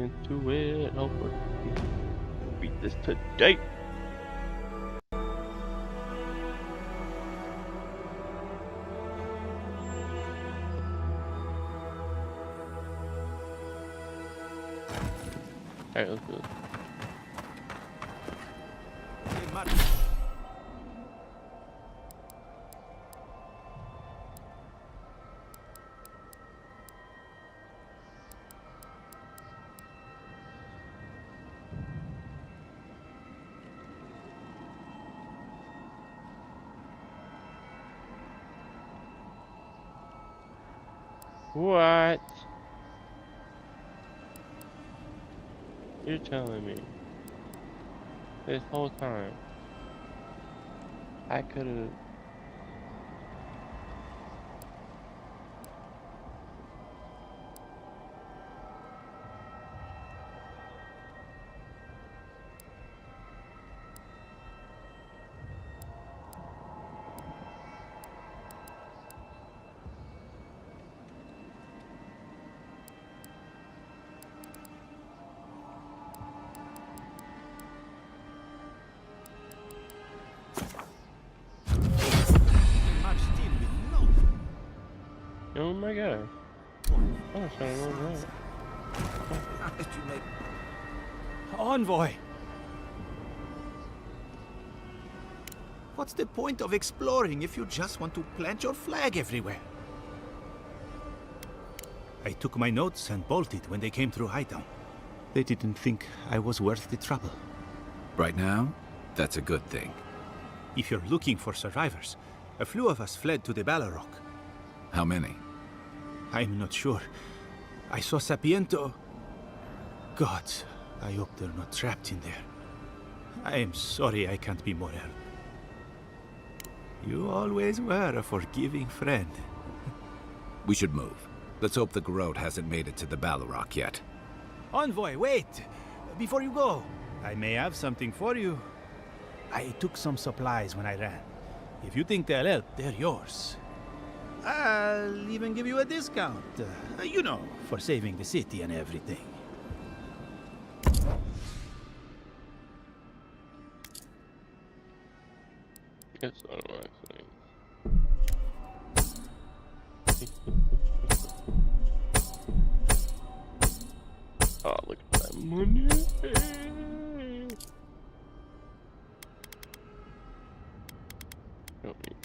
into it. Hopefully, beat this today. Alright, let's do it. What? You're telling me this whole time I could've... Oh my god. Oh, it's not all right. How did you make... Envoy! What's the point of exploring if you just want to plant your flag everywhere? I took my notes and bolted when they came through Hightown. They didn't think I was worth the trouble. Right now, that's a good thing. If you're looking for survivors, a few of us fled to the Balrog. How many? I'm not sure. I saw Sapiento. God, I hope they're not trapped in there. I am sorry I can't be more help. You always were a forgiving friend. We should move. Let's hope the Garrote hasn't made it to the Balrog yet. Envoy, wait! Before you go, I may have something for you. I took some supplies when I ran. If you think they'll help, they're yours. I'll even give you a discount. You know, for saving the city and everything. It's not what oh, look at that money. Don't need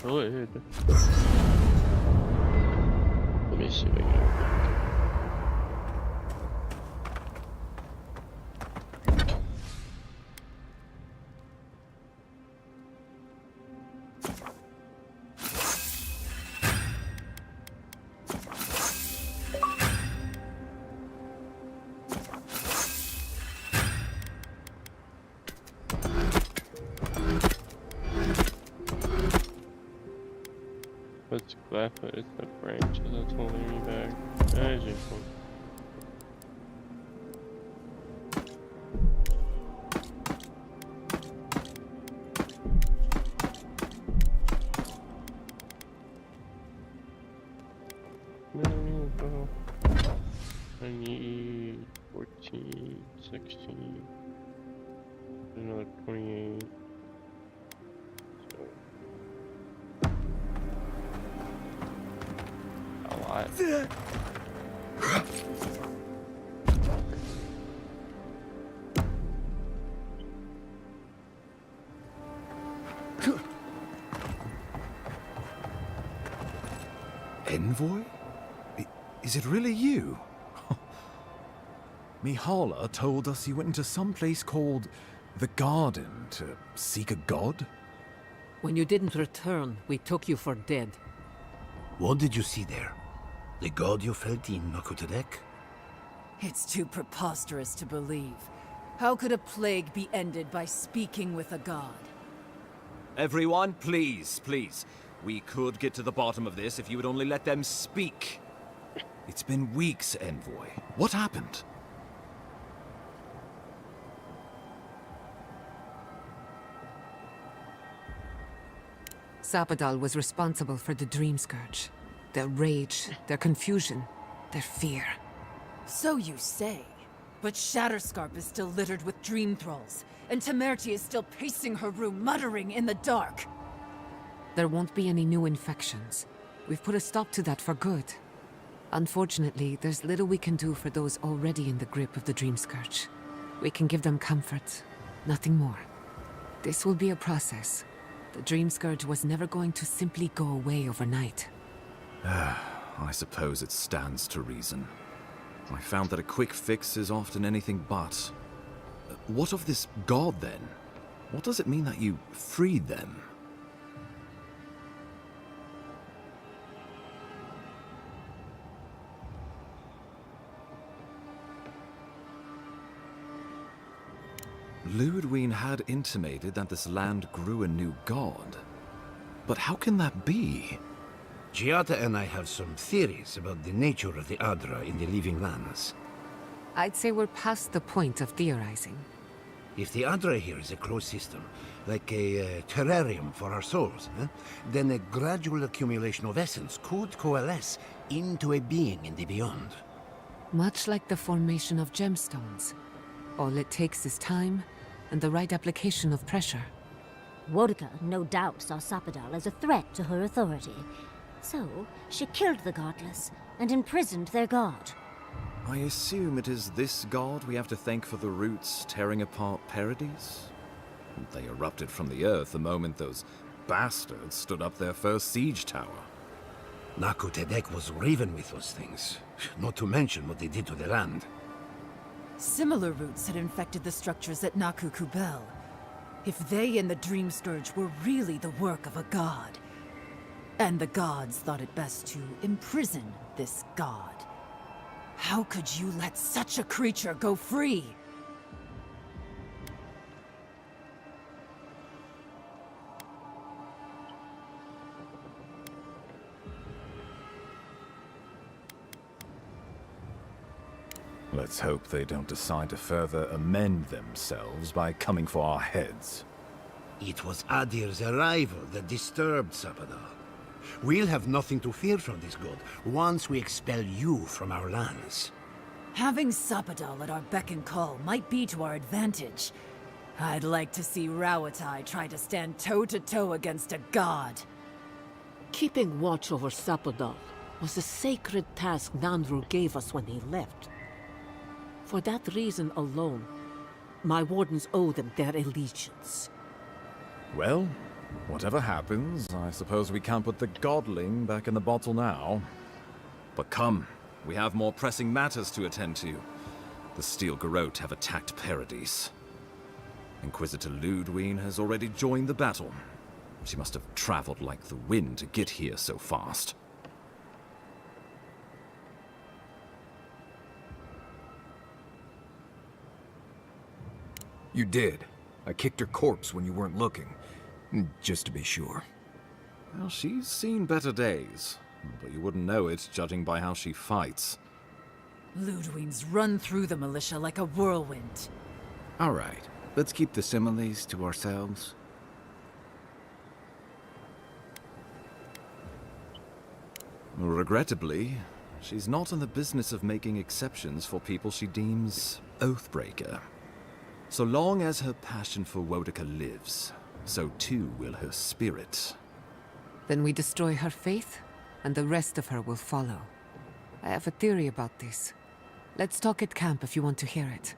Go ahead. Let me see if I can. Let's clap it, it's the branch that's holding me back. As usual. I need 14, 16, another 28. Envoy? Is it really you? Mihala told us you went into some place called the Garden to seek a god? When you didn't return, we took you for dead. What did you see there? The god you felt in Nokutelek? It's too preposterous to believe. How could a plague be ended by speaking with a god? Everyone, please, please. We could get to the bottom of this if you would only let them speak. It's been weeks, Envoy. What happened? Sapadal was responsible for the Dream Scourge. Their rage, their confusion, their fear. So you say. But Shatterscarp is still littered with dream thralls, and Temerty is still pacing her room, muttering in the dark. There won't be any new infections. We've put a stop to that for good. Unfortunately, there's little we can do for those already in the grip of the Dream Scourge. We can give them comfort, nothing more. This will be a process. The Dream Scourge was never going to simply go away overnight. I suppose it stands to reason. I found that a quick fix is often anything but. What of this god, then? What does it mean that you freed them? Ludwine had intimated that this land grew a new god. But how can that be? Giada and I have some theories about the nature of the Adra in the Living Lands. I'd say we're past the point of theorizing. If the Adra here is a closed system, like a terrarium for our souls, then a gradual accumulation of essence could coalesce into a being in the beyond. Much like the formation of gemstones. All it takes is time and the right application of pressure. Wodka no doubt saw Sapadal as a threat to her authority. So, she killed the godless and imprisoned their god. I assume it is this god we have to thank for the roots tearing apart Paradise? They erupted from the earth the moment those bastards stood up their first siege tower. Naku Tedek was riven with those things, not to mention what they did to the land. Similar roots had infected the structures at Naku Kubel. If they and the Dream Scourge were really the work of a god, and the gods thought it best to imprison this god, how could you let such a creature go free? Let's hope they don't decide to further amend themselves by coming for our heads. It was Adir's arrival that disturbed Sapadal. We'll have nothing to fear from this god once we expel you from our lands. Having Sapadal at our beck and call might be to our advantage. I'd like to see Rawatai try to stand toe-to-toe against a god. Keeping watch over Sapadal was a sacred task Nandru gave us when he left. For that reason alone, my wardens owe them their allegiance. Well, whatever happens, I suppose we can't put the godling back in the bottle now. But come, we have more pressing matters to attend to. The Steel Garrote have attacked Paradise. Inquisitor Ludwine has already joined the battle. She must have traveled like the wind to get here so fast. You did. I kicked her corpse when you weren't looking. Just to be sure. Well, she's seen better days, but you wouldn't know it judging by how she fights. Ludwine's run through the militia like a whirlwind. All right, let's keep the similes to ourselves. Regrettably, she's not in the business of making exceptions for people she deems Oathbreaker. So long as her passion for Wodaka lives, so too will her spirit. Then we destroy her faith, and the rest of her will follow. I have a theory about this. Let's talk at camp if you want to hear it.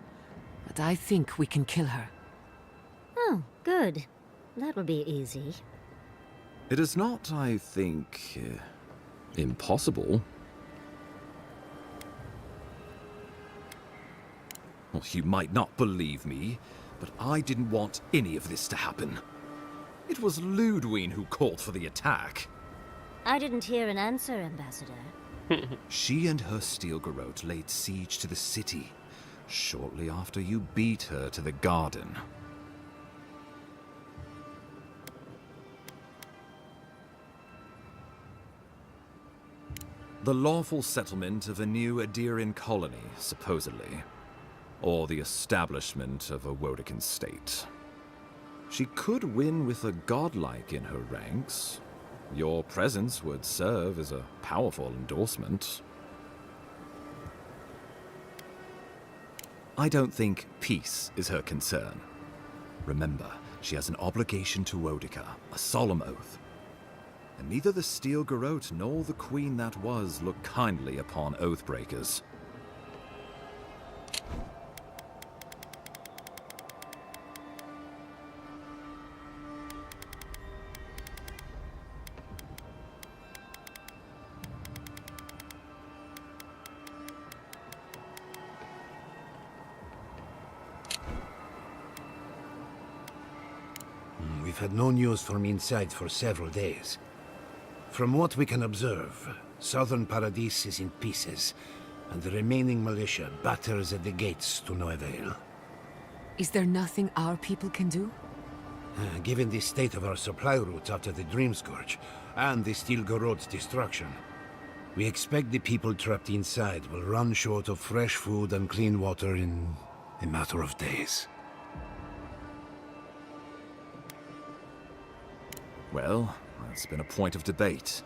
But I think we can kill her. Oh, good. That will be easy. It is not, I think, impossible. Well, you might not believe me, but I didn't want any of this to happen. It was Ludwine who called for the attack. I didn't hear an answer, Ambassador. She and her Steel Garrote laid siege to the city, shortly after you beat her to the garden. The lawful settlement of a new Adirian colony, supposedly. Or the establishment of a Woedican state. She could win with a godlike in her ranks. Your presence would serve as a powerful endorsement. I don't think peace is her concern. Remember, she has an obligation to Woedica, a solemn oath. And neither the Steel Garrote nor the Queen that was look kindly upon oathbreakers. We've had no news from inside for several days. From what we can observe, southern Paradis is in pieces, and the remaining militia batters at the gates to no avail. Is there nothing our people can do? Given the state of our supply routes after the Dream Scourge, and the Steel Garrote's destruction, we expect the people trapped inside will run short of fresh food and clean water in a matter of days. Well, that's been a point of debate.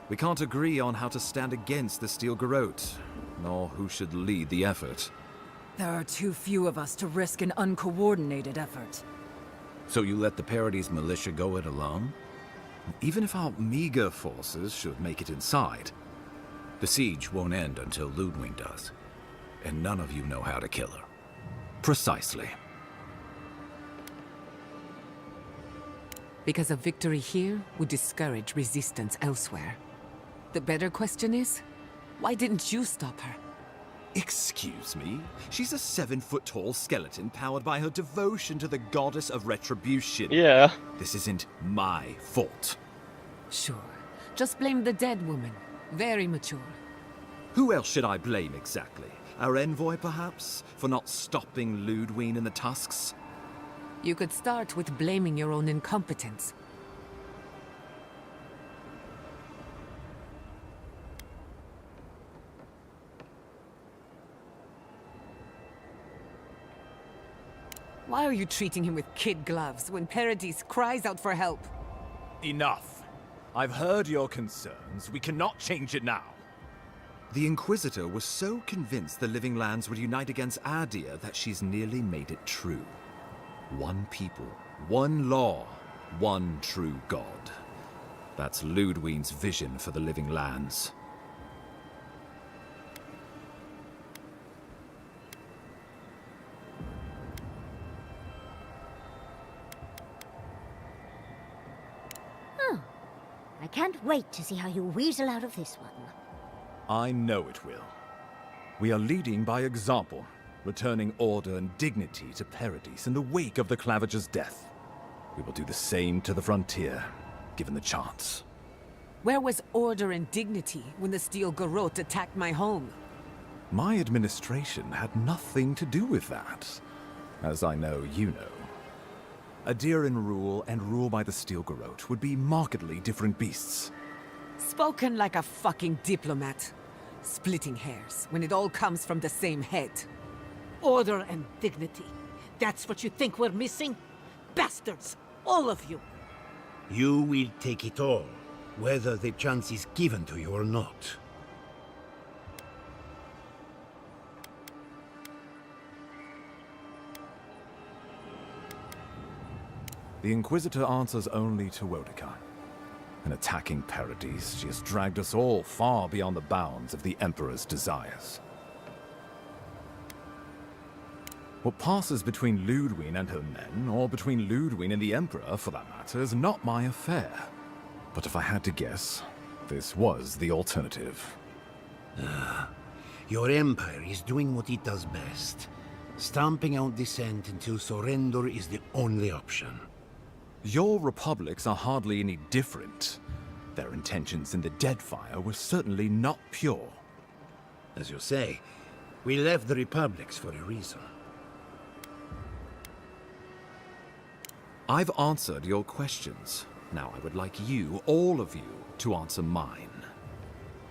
We can't agree on how to stand against the Steel Garrote, nor who should lead the effort. There are too few of us to risk an uncoordinated effort. So you let the Paradis militia go it alone? Even if our meager forces should make it inside. The siege won't end until Ludwig does. And none of you know how to kill her. Precisely. Because a victory here would discourage resistance elsewhere. The better question is, why didn't you stop her? Excuse me? She's a 7-foot-tall skeleton powered by her devotion to the goddess of retribution. Yeah. This isn't my fault. Sure. Just blame the dead woman. Very mature. Who else should I blame exactly? Our envoy, perhaps? For not stopping Ludwig and the Tusks? You could start with blaming your own incompetence. Why are you treating him with kid gloves when Paradis cries out for help? Enough. I've heard your concerns. We cannot change it now. The Inquisitor was so convinced the Living Lands would unite against Adir that she's nearly made it true. One people, one law, one true God. That's Ludwig's vision for the Living Lands. I can't wait to see how you weasel out of this one. I know it will. We are leading by example, returning order and dignity to Paradis in the wake of the Clavager's death. We will do the same to the frontier, given the chance. Where was order and dignity when the Steel Garrote attacked my home? My administration had nothing to do with that, as I know you know. Adirian rule and rule by the Steel Garrote would be markedly different beasts. Spoken like a fucking diplomat. Splitting hairs when it all comes from the same head. Order and dignity. That's what you think we're missing? Bastards! All of you! You will take it all, whether the chance is given to you or not. The Inquisitor answers only to Woedica. In attacking Paradis, she has dragged us all far beyond the bounds of the Emperor's desires. What passes between Ludwig and her men, or between Ludwig and the Emperor, for that matter, is not my affair. But if I had to guess, this was the alternative. Your empire is doing what it does best. Stamping out dissent until surrender is the only option. Your republics are hardly any different. Their intentions in the Deadfire were certainly not pure. As you say, we left the republics for a reason. I've answered your questions. Now I would like you, all of you, to answer mine.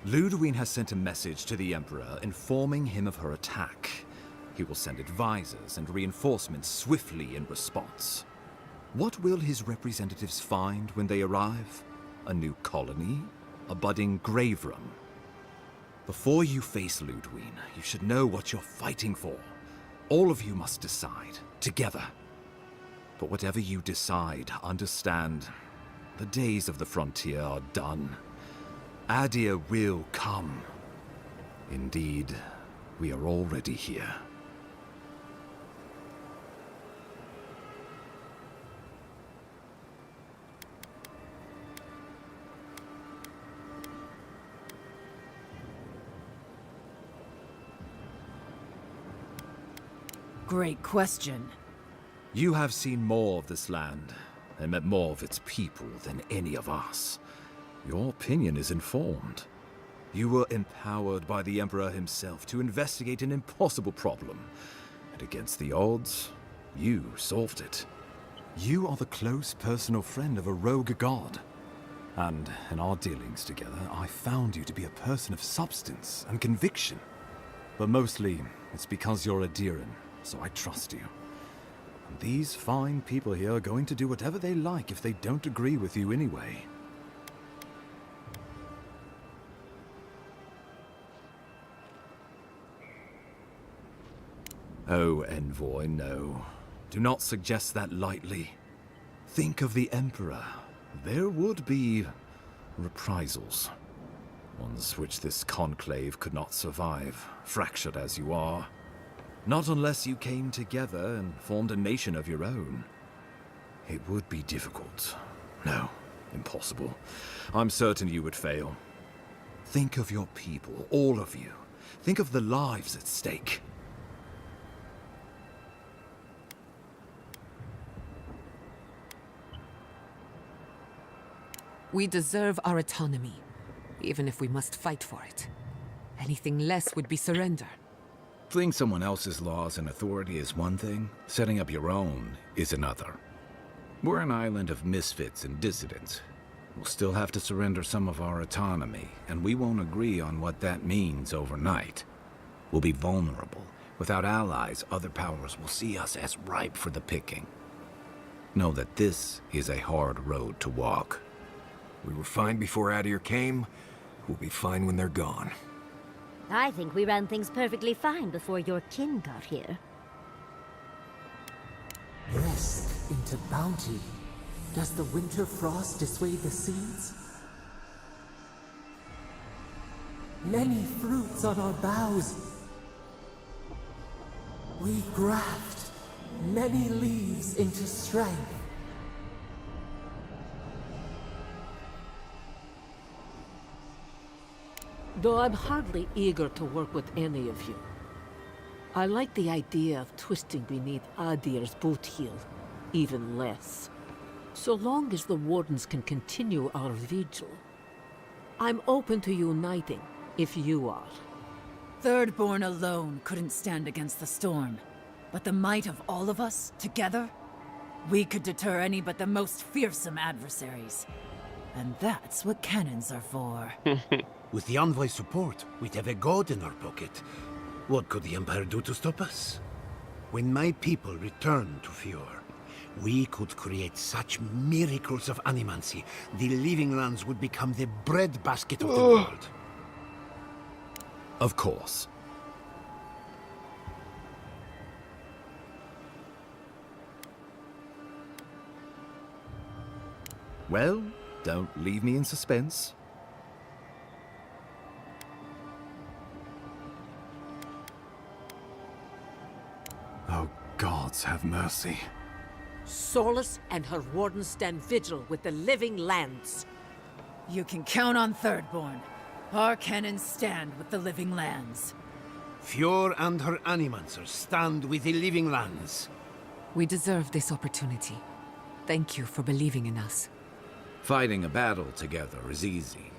Ludwig has sent a message to the Emperor informing him of her attack. He will send advisors and reinforcements swiftly in response. What will his representatives find when they arrive? A new colony? A budding grave room? Before you face Ludwig, you should know what you're fighting for. All of you must decide, together. But whatever you decide, understand, the days of the frontier are done. Adir will come. Indeed, we are already here. Great question. You have seen more of this land, and met more of its people than any of us. Your opinion is informed. You were empowered by the Emperor himself to investigate an impossible problem, and against the odds, you solved it. You are the close personal friend of a rogue god. And in our dealings together, I found you to be a person of substance and conviction. But mostly, it's because you're a Adiran, so I trust you. And these fine people here are going to do whatever they like if they don't agree with you anyway. Oh, Envoy, no. Do not suggest that lightly. Think of the Emperor. There would be reprisals. Ones which this conclave could not survive, fractured as you are. Not unless you came together and formed a nation of your own. It would be difficult. No, impossible. I'm certain you would fail. Think of your people, all of you. Think of the lives at stake. We deserve our autonomy, even if we must fight for it. Anything less would be surrender. Fleeing someone else's laws and authority is one thing, setting up your own is another. We're an island of misfits and dissidents. We'll still have to surrender some of our autonomy, and we won't agree on what that means overnight. We'll be vulnerable. Without allies, other powers will see us as ripe for the picking. Know that this is a hard road to walk. We were fine before Adir came. We'll be fine when they're gone. I think we ran things perfectly fine before your kin got here. Rest into bounty. Does the winter frost dissuade the seeds? Many fruits on our boughs. We graft many leaves into strength. Though I'm hardly eager to work with any of you. I like the idea of twisting beneath Adir's boot heel, even less. So long as the Wardens can continue our vigil. I'm open to uniting, if you are. Thirdborn alone couldn't stand against the storm. But the might of all of us, together, we could deter any but the most fearsome adversaries. And that's what cannons are for. With the Envoy's support, we'd have a god in our pocket. What could the Empire do to stop us? When my people return to Fjord, we could create such miracles of animancy, the Living Lands would become the breadbasket of the world. Of course. Well, don't leave me in suspense. Oh, gods have mercy. Solus and her Wardens stand vigil with the Living Lands. You can count on Thirdborn. Our cannons stand with the Living Lands. Fjord and her animancers stand with the Living Lands. We deserve this opportunity. Thank you for believing in us. Fighting a battle together is easy.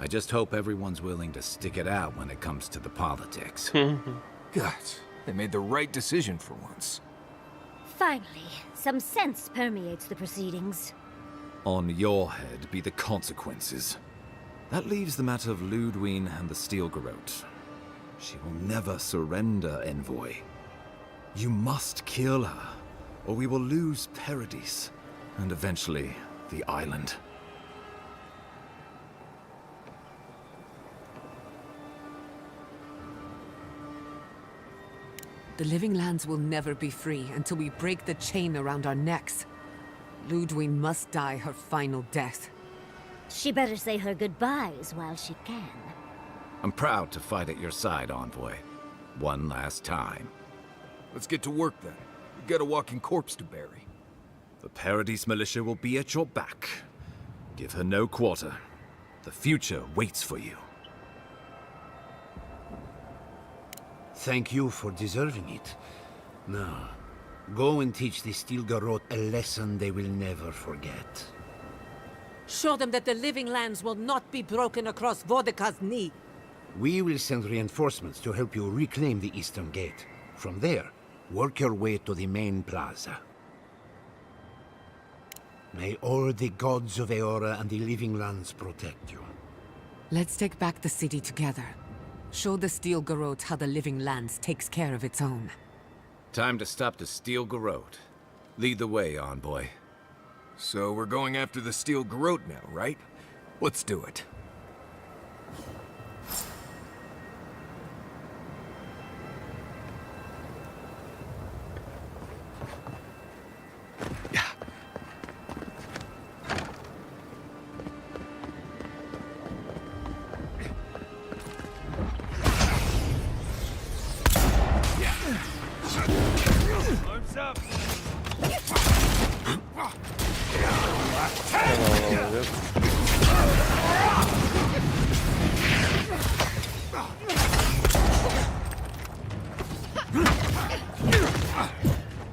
I just hope everyone's willing to stick it out when it comes to the politics. God, they made the right decision for once. Finally, some sense permeates the proceedings. On your head be the consequences. That leaves the matter of Ludwine and the Steel Garrote. She will never surrender, Envoy. You must kill her, or we will lose Paradise, and eventually the island. The Living Lands will never be free until we break the chain around our necks. Ludwine must die her final death. She better say her goodbyes while she can. I'm proud to fight at your side, Envoy. One last time. Let's get to work then. We've got a walking corpse to bury. The Paradise militia will be at your back. Give her no quarter. The future waits for you. Thank you for deserving it. Now, go and teach the Steel Garrote a lesson they will never forget. Show them that the Living Lands will not be broken across Vodka's knee. We will send reinforcements to help you reclaim the Eastern Gate. From there, work your way to the main plaza. May all the gods of Eora and the Living Lands protect you. Let's take back the city together. Show the Steel Garrote how the Living Lands takes care of its own. Time to stop the Steel Garrote. Lead the way, Envoy. So we're going after the Steel Garrote now, right? Let's do it.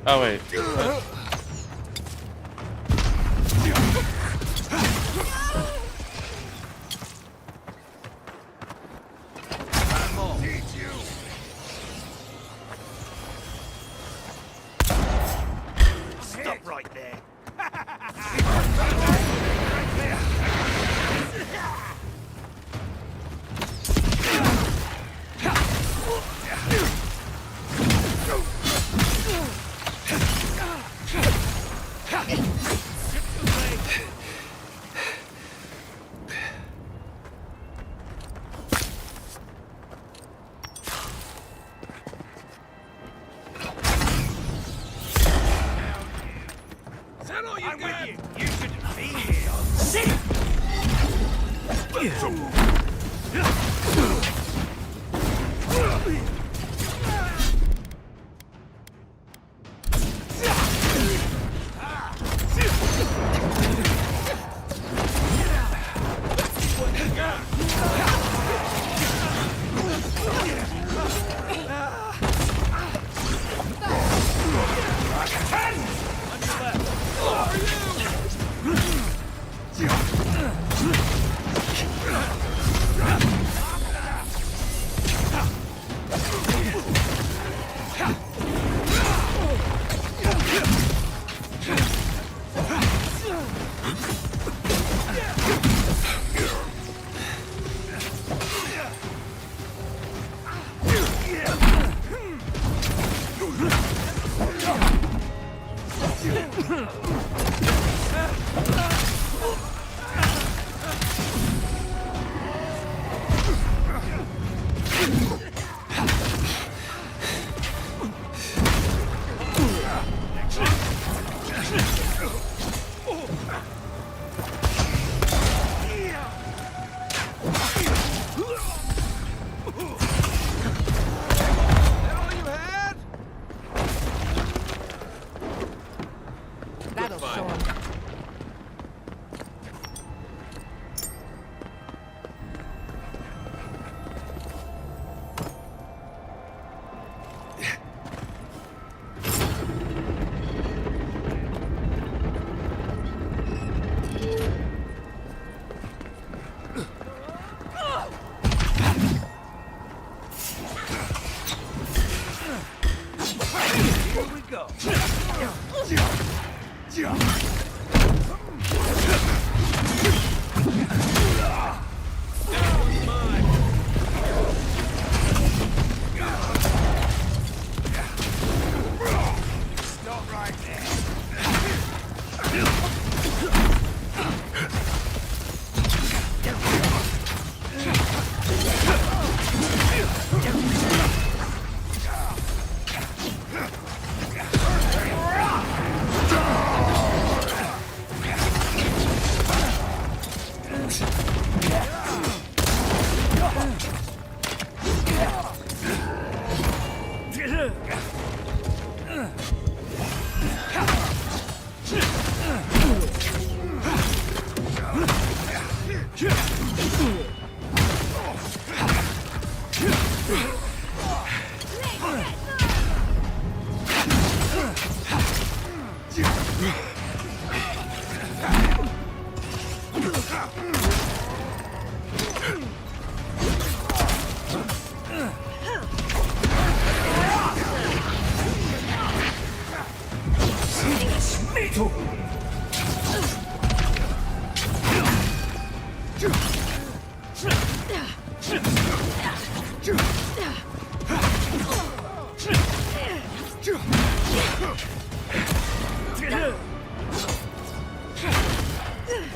Oh wait. Stop right there. I'm with you. You shouldn't be here. Sit!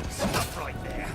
Stop right there.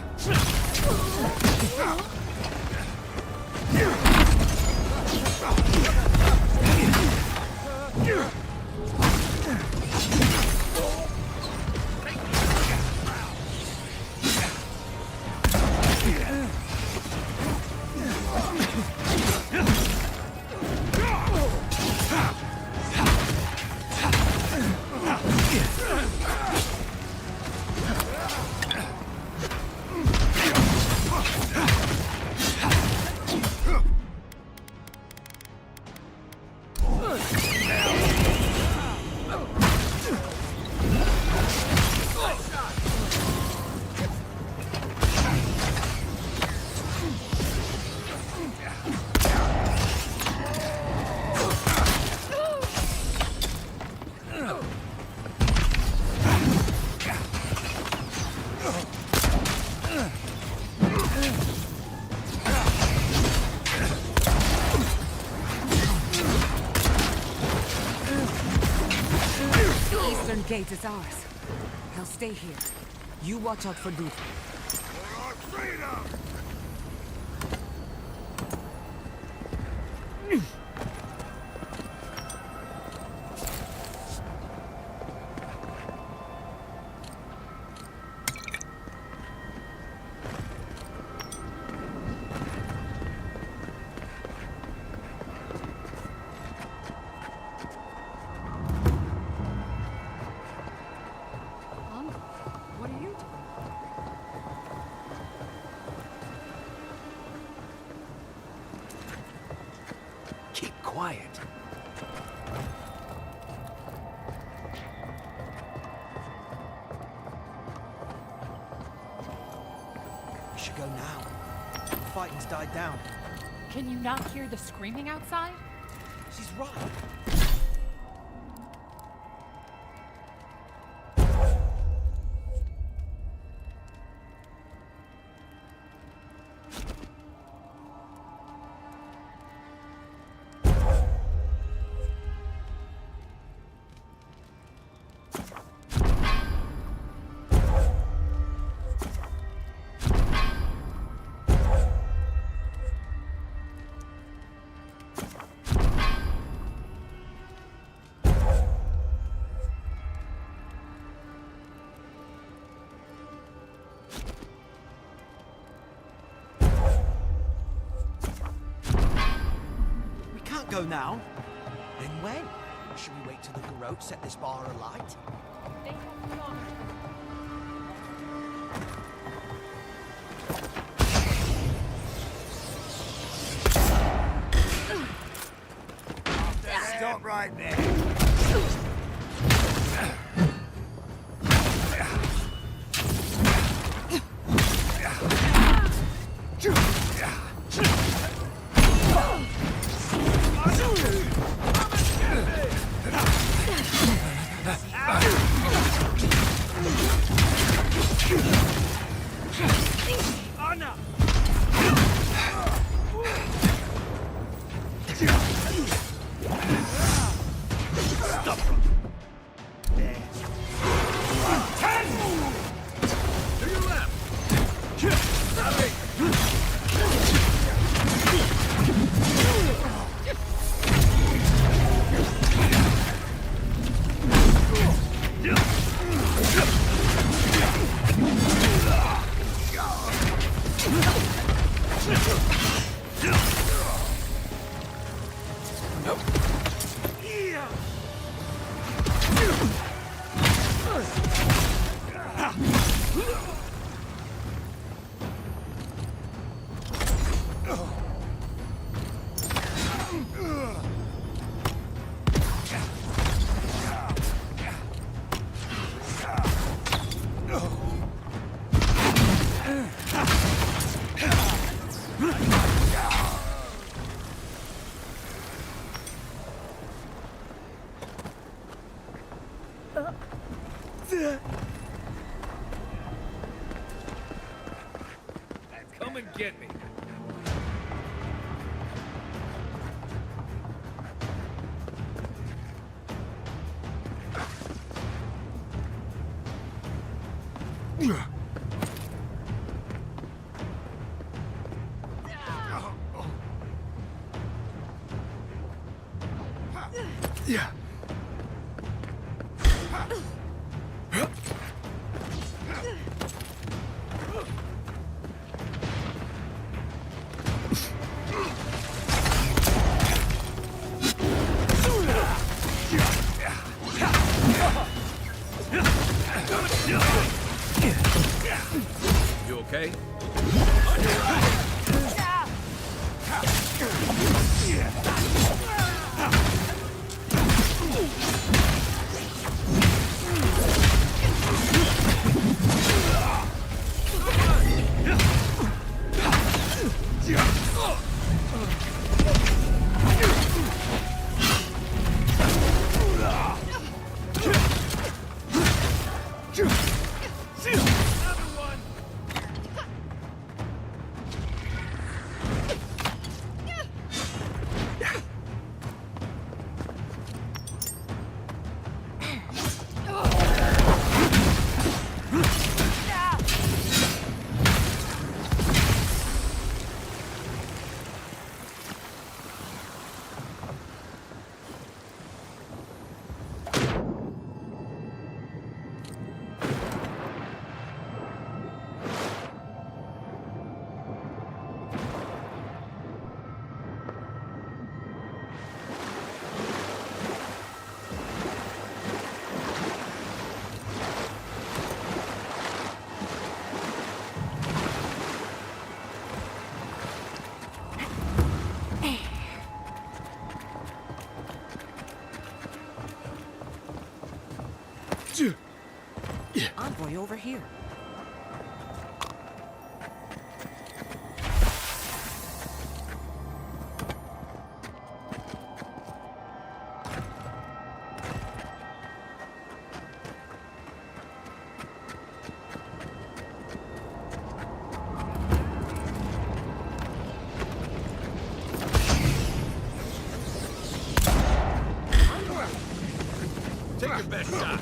Gate is ours. I'll stay here. You watch out for Luther. For our freedom! Keep quiet. We should go now. The fighting's died down. Can you not hear the screaming outside? She's right. Go now. Then when? Should we wait till the Garrote set this bar alight? Stop right there. Come and get me. Yeah. You okay? Envoy over here. Take your best shot.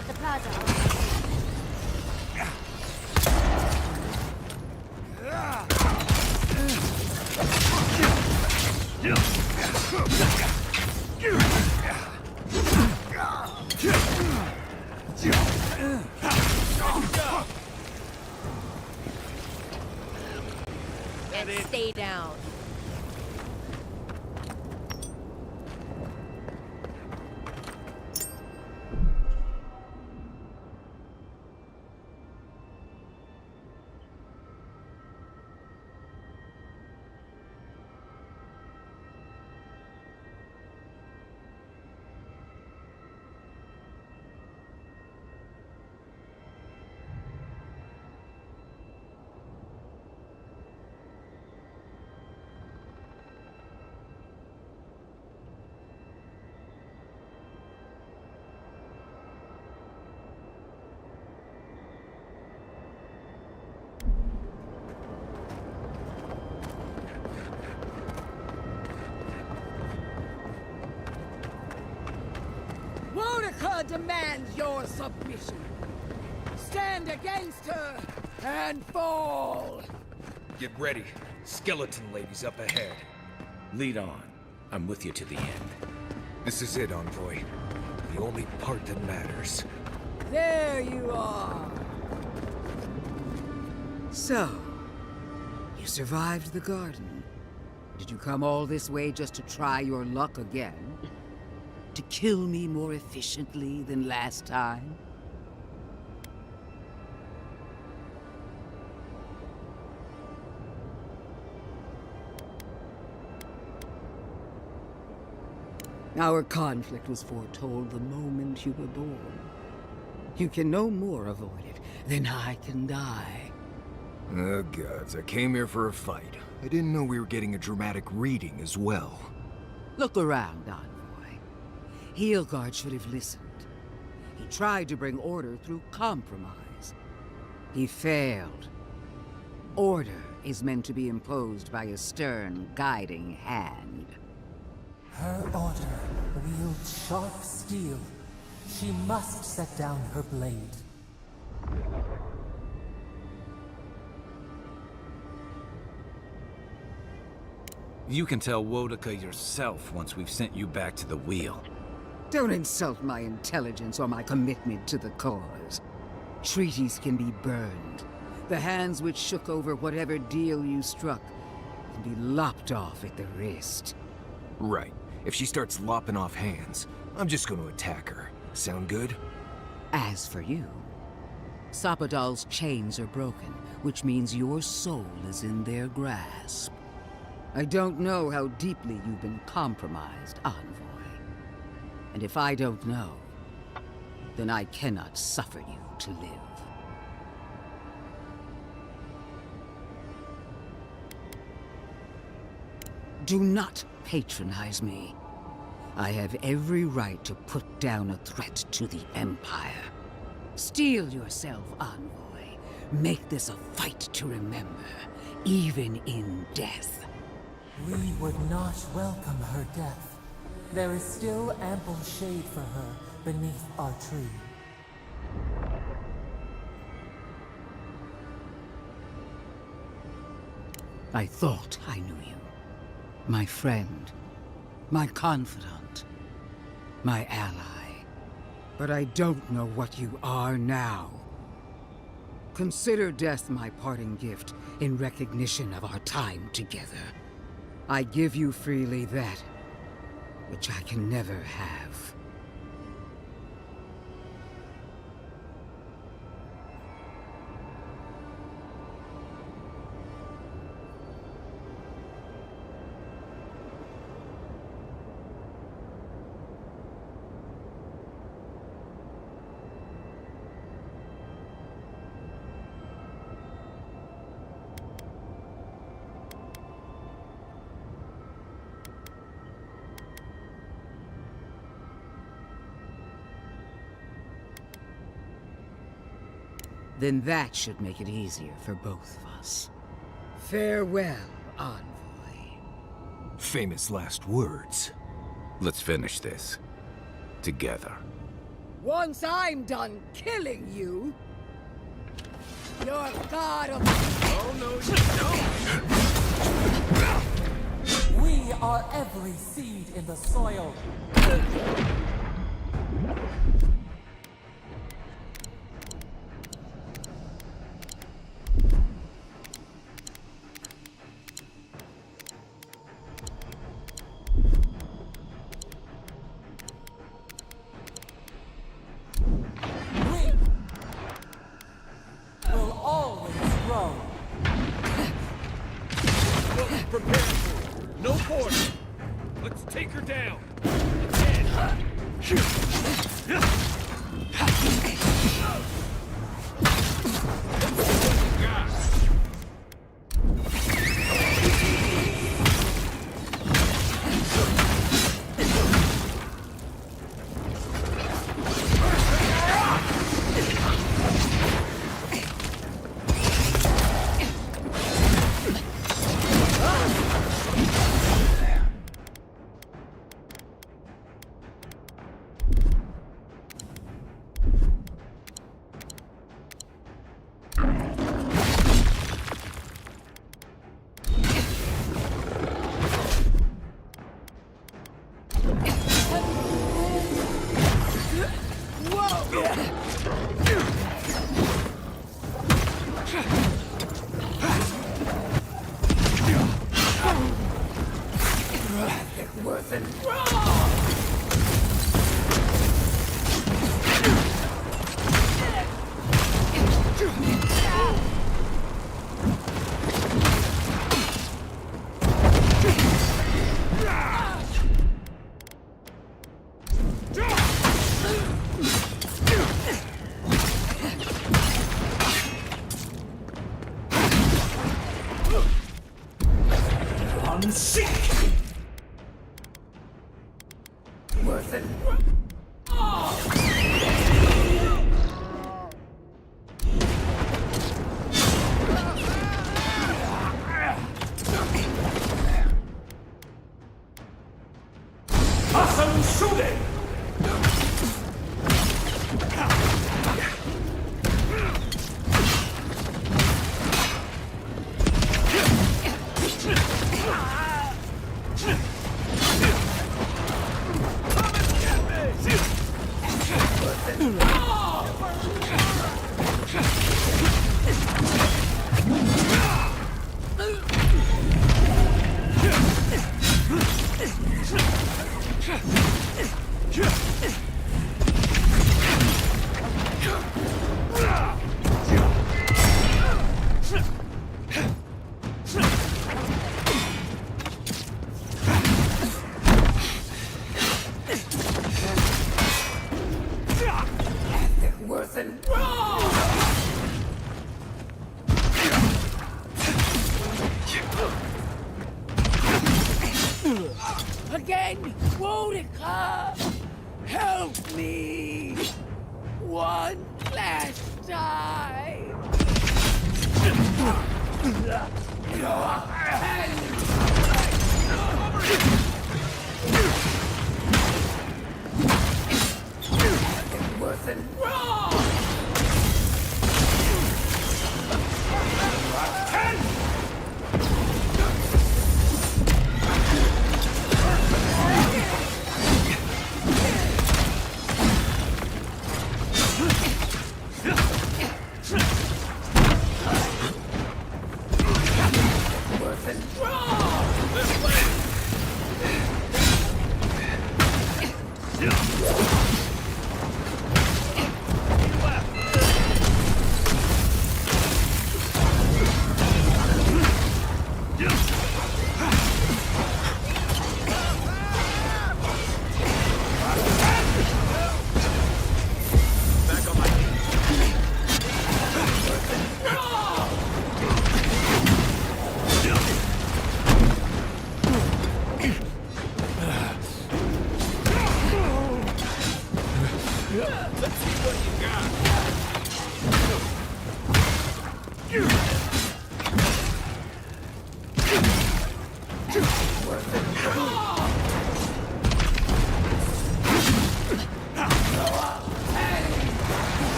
of the plaza. And stay down. Wodaka demands your submission. Stand against her and fall. Get ready. Skeleton ladies up ahead. Lead on. I'm with you to the end. This is it, Envoy. The only part that matters. There you are. So, you survived the garden. Did you come all this way just to try your luck again? To kill me more efficiently than last time? Our conflict was foretold the moment you were born. You can no more avoid it than I can die. Oh gods, I came here for a fight. I didn't know we were getting a dramatic reading as well. Look around, Envoy. Heelguard should have listened. He tried to bring order through compromise. He failed. Order is meant to be imposed by a stern, guiding hand. Her order wields sharp steel. She must set down her blade. You can tell Wodaka yourself once we've sent you back to the wheel. Don't insult my intelligence or my commitment to the cause. Treaties can be burned. The hands which shook over whatever deal you struck can be lopped off at the wrist. Right. If she starts lopping off hands, I'm just going to attack her. Sound good? As for you, Sapadal's chains are broken, which means your soul is in their grasp. I don't know how deeply you've been compromised, Envoy. And if I don't know, then I cannot suffer you to live. Do not patronize me. I have every right to put down a threat to the Empire. Steel yourself, Envoy. Make this a fight to remember, even in death. We would not welcome her death. There is still ample shade for her beneath our tree. I thought I knew you. My friend, my confidant, my ally. But I don't know what you are now. Consider death my parting gift in recognition of our time together. I give you freely that which I can never have. Then that should make it easier for both of us. Farewell, Envoy. Famous last words. Let's finish this. Together. Once I'm done killing you, your god of... Oh, no, you don't! We are every seed in the soil. Will always grow. Prepare for it. No border. Let's take her down. Again, Wodika! Help me! One last time! Worse than wrong!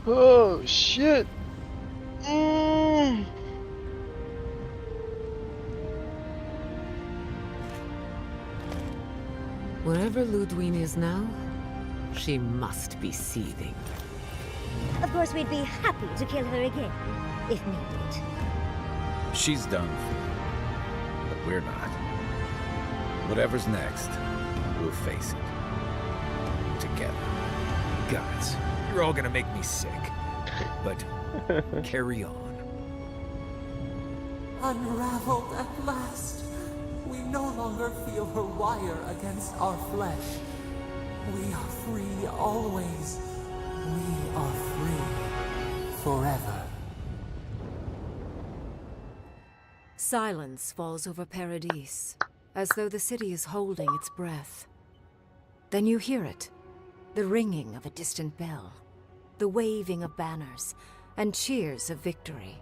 Oh shit! Mm. Wherever Ludwig is now, she must be seething. Of course, we'd be happy to kill her again, if needed. She's done for, but we're not. Whatever's next, we'll face it. Together. Guys, you're all gonna make me sick. But carry on. Unraveled at last. We no longer feel her wire against our flesh. We are free always. We are free forever. Silence falls over Paradise, as though the city is holding its breath. Then you hear it, the ringing of a distant bell, the waving of banners, and cheers of victory.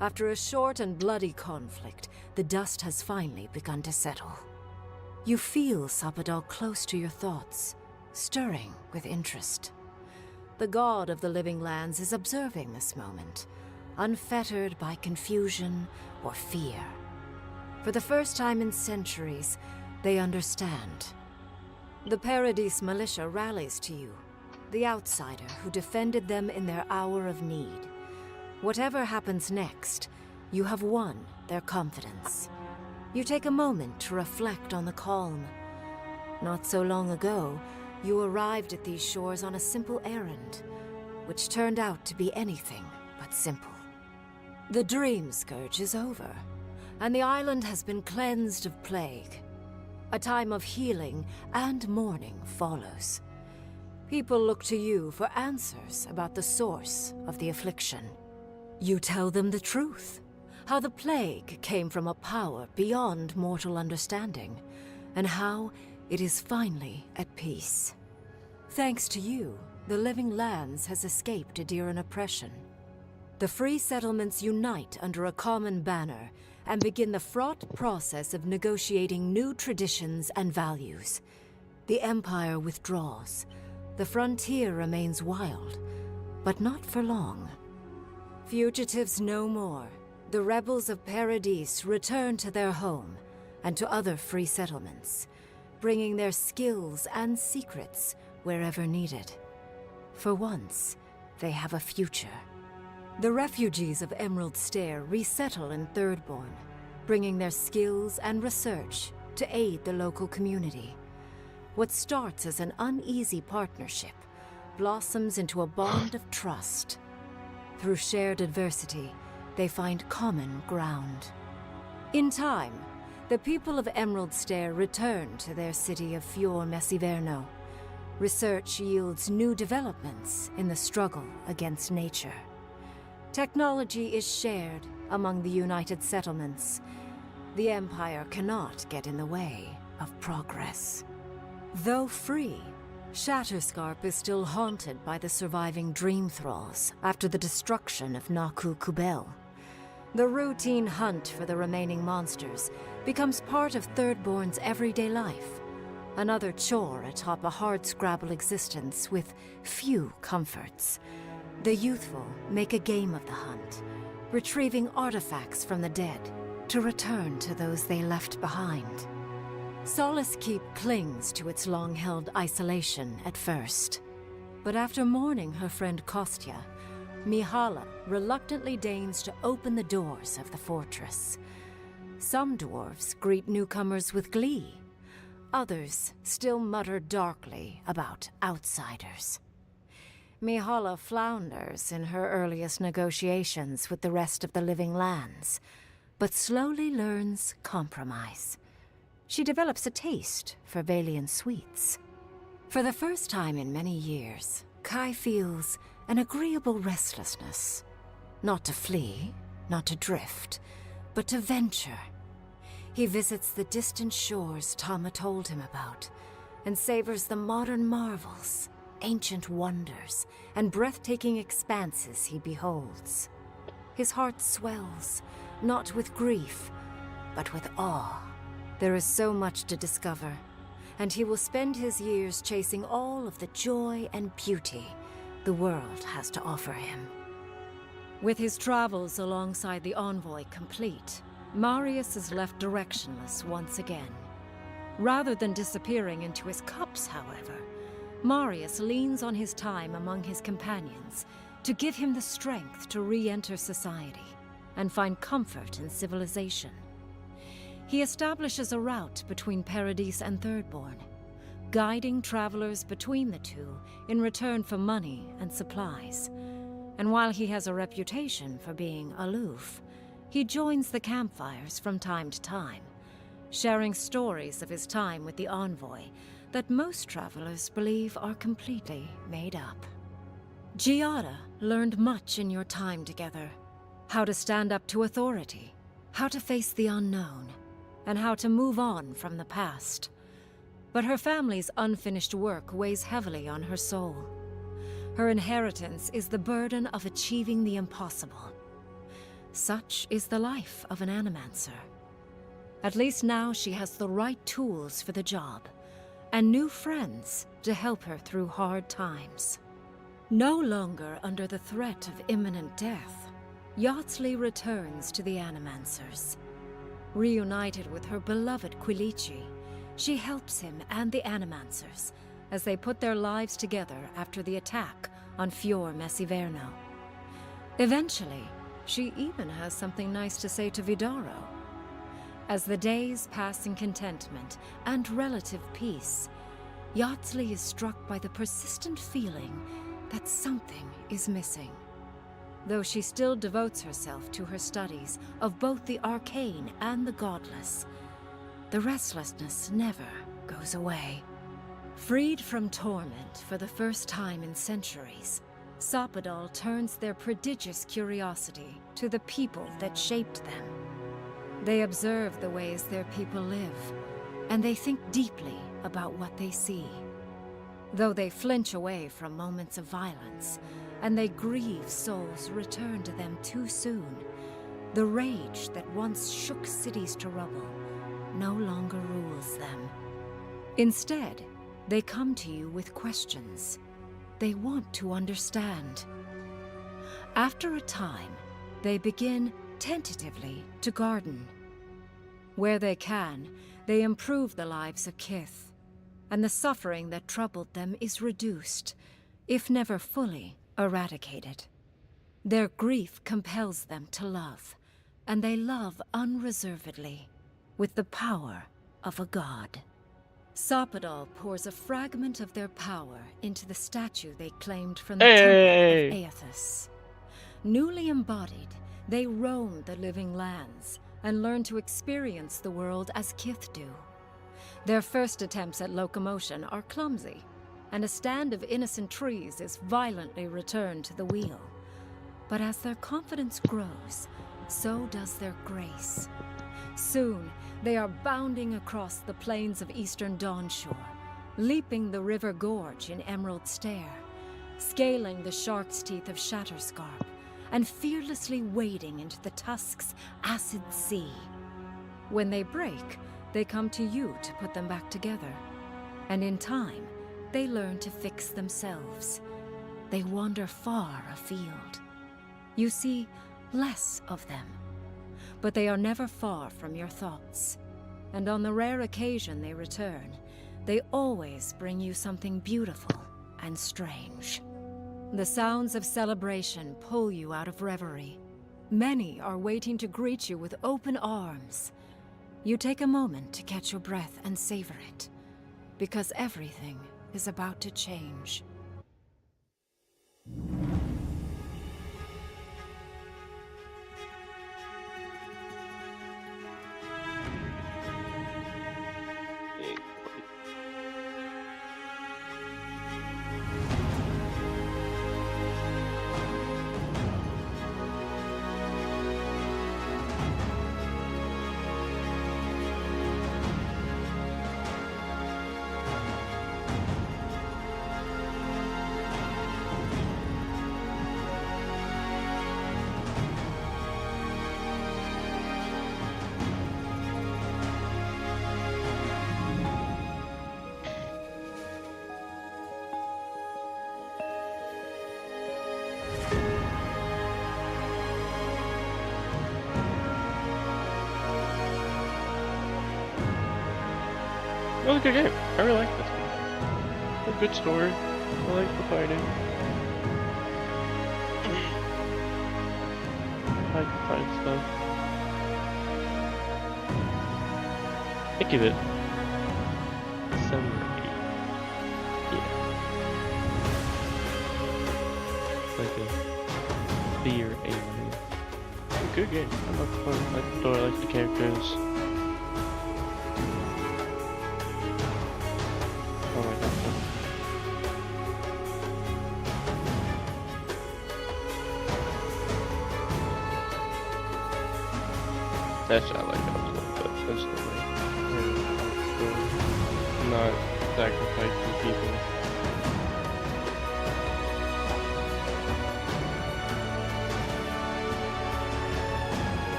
After a short and bloody conflict, the dust has finally begun to settle. You feel Sappadal close to your thoughts, stirring with interest. The god of the living lands is observing this moment, unfettered by confusion or fear. For the first time in centuries, they understand. The Paradise militia rallies to you, the outsider who defended them in their hour of need. Whatever happens next, you have won their confidence. You take a moment to reflect on the calm. Not so long ago, you arrived at these shores on a simple errand, which turned out to be anything but simple. The Dream Scourge is over, and the island has been cleansed of plague. A time of healing and mourning follows. People look to you for answers about the source of the affliction. You tell them the truth, how the plague came from a power beyond mortal understanding, and how it is finally at peace. Thanks to you, the Living Lands has escaped Adiran oppression. The free settlements unite under a common banner and begin the fraught process of negotiating new traditions and values. The Empire withdraws. The frontier remains wild, but not for long. Fugitives no more. The rebels of Paradise return to their home and to other free settlements, bringing their skills and secrets wherever needed. For once, they have a future. The refugees of Emerald Stair resettle in Thirdborn, bringing their skills and research to aid the local community. What starts as an uneasy partnership blossoms into a bond of trust. Through shared adversity, they find common ground. In time, the people of Emerald Stair return to their city of Fior Messiverno. Research yields new developments in the struggle against nature. Technology is shared among the united settlements. The Empire cannot get in the way of progress. Though free, Shatterscarp is still haunted by the surviving Dream Thralls after the destruction of Naku Kubel. The routine hunt for the remaining monsters becomes part of Thirdborn's everyday life, another chore atop a hardscrabble existence with few comforts. The youthful make a game of the hunt, retrieving artifacts from the dead to return to those they left behind. Solace Keep clings to its long-held isolation at first. But after mourning her friend Kostya, Mihala reluctantly deigns to open the doors of the fortress. Some dwarves greet newcomers with glee. Others still mutter darkly about outsiders. Mihala flounders in her earliest negotiations with the rest of the Living Lands, but slowly learns compromise. She develops a taste for Valian sweets. For the first time in many years, Kai feels an agreeable restlessness. Not to flee, not to drift, but to venture. He visits the distant shores Tama told him about, and savors the modern marvels, ancient wonders, and breathtaking expanses he beholds. His heart swells, not with grief, but with awe. There is so much to discover, and he will spend his years chasing all of the joy and beauty the world has to offer him. With his travels alongside the envoy complete, Marius is left directionless once again. Rather than disappearing into his cups, however, Marius leans on his time among his companions to give him the strength to re-enter society and find comfort in civilization. He establishes a route between Paradise and Thirdborn, guiding travelers between the two in return for money and supplies. And while he has a reputation for being aloof, he joins the campfires from time to time, sharing stories of his time with the envoy that most travelers believe are completely made up. Giada learned much in your time together. How to stand up to authority, how to face the unknown, and how to move on from the past. But her family's unfinished work weighs heavily on her soul. Her inheritance is the burden of achieving the impossible. Such is the life of an animancer. At least now she has the right tools for the job, and new friends to help her through hard times. No longer under the threat of imminent death, Yardsley returns to the Animancers. Reunited with her beloved Quilici, she helps him and the Animancers as they put their lives together after the attack on Fior Messiverno. Eventually, she even has something nice to say to Vidaro. As the days pass in contentment and relative peace, Yardsley is struck by the persistent feeling that something is missing. Though she still devotes herself to her studies of both the arcane and the godless, the restlessness never goes away. Freed from torment for the first time in centuries, Sopadal turns their prodigious curiosity to the people that shaped them. They observe the ways their people live, and they think deeply about what they see. Though they flinch away from moments of violence, and they grieve souls returned to them too soon, the rage that once shook cities to rubble no longer rules them. Instead, they come to you with questions. They want to understand. After a time, they begin tentatively to garden. Where they can, they improve the lives of Kith, and the suffering that troubled them is reduced, if never fully eradicated. Their grief compels them to love, and they love unreservedly, with the power of a god. Sopadal pours a fragment of their power into the statue they claimed from the temple of Aethys. Newly embodied, they roam the living lands and learn to experience the world as Kith do. Their first attempts at locomotion are clumsy, and a stand of innocent trees is violently returned to the wheel. But as their confidence grows, so does their grace. Soon, they are bounding across the plains of eastern Dawnshore, leaping the river gorge in Emerald Stair, scaling the shark's teeth of Shatterscarp, and fearlessly wading into the Tusk's acid sea. When they break, they come to you to put them back together. And in time, they learn to fix themselves. They wander far afield. You see less of them, but they are never far from your thoughts. And on the rare occasion they return, they always bring you something beautiful and strange. The sounds of celebration pull you out of reverie. Many are waiting to greet you with open arms. You take a moment to catch your breath and savor it, because everything is about to change. was a good game. I really liked this game. A good story. I like the fighting. I like the fight stuff. I give it 7 or 8. Yeah. Like a B or A. Good game. I like the fun. I like the story. I like the characters. Oh my god. That's what I like about it. That's the way. Not sacrificing people.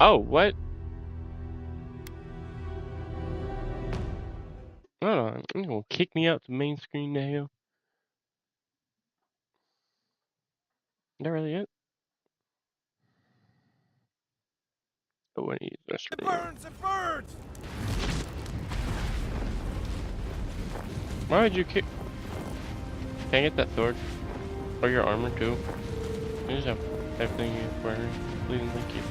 Oh, what? Hold on, you gonna kick me out the main screen now? Is that really it? Oh, I need this. It burns! It burns! Why would you kick? Can I get that sword? Or your armor too? You just have everything you're wearing. Please and thank you.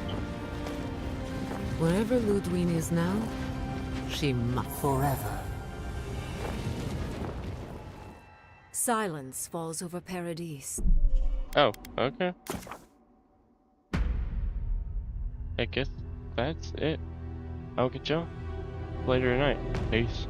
Wherever Ludwig is now, she must. Forever. Silence falls over Paradise. Oh, okay. I guess that's it. I'll get y'all later tonight. Peace.